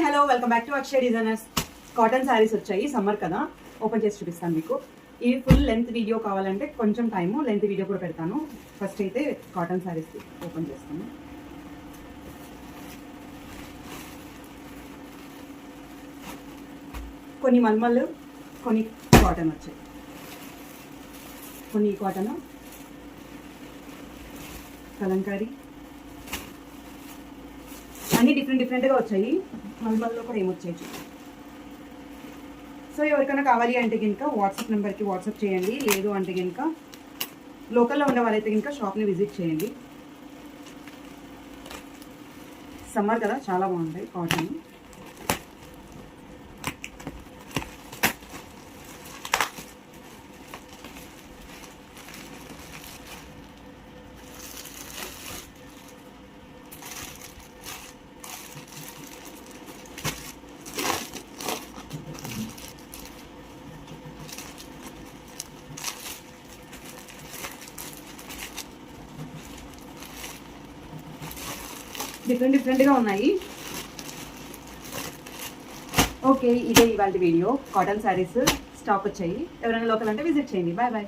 Hello welcome back to Akshay designers. Cotton saris వచ్చాయి, summer కదా, open చేసి చూపిస్తాను మీకు. ఈ ఫుల్ లెంత్ వీడియో కావాలంటే కొంచెం టైము, లెంత్ వీడియో కూడా పెడతాను. ఫస్ట్ అయితే కాటన్ శారీస్ ఓపెన్ చేస్తాను. కొన్ని మల్మల్, కొన్ని కాటన్ వచ్చాయి. కొన్ని కాటన్, కలంకారీ, అన్ని డిఫరెంట్గా వచ్చాయి. మల్మల్లో కూడా ఏమొచ్చాయి చూడండి. సో ఎవరికైనా కావాలి అంటే కనుక వాట్సాప్ నెంబర్కి వాట్సాప్ చేయండి. లేదు అంటే కనుక లోకల్లో ఉన్న వాళ్ళైతే కనుక షాప్ని విజిట్ చేయండి. సమ్మర్ కదా, చాలా బాగుంటాయి కాటన్. డిఫరెంట్గా ఉన్నాయి. ఓకే, ఇదే ఇవాళ వీడియో. కాటన్ శారీస్ స్టాక్ వచ్చాయి. ఎవరైనా లోకల్ అంటే విజిట్ చేయండి. Bye bye.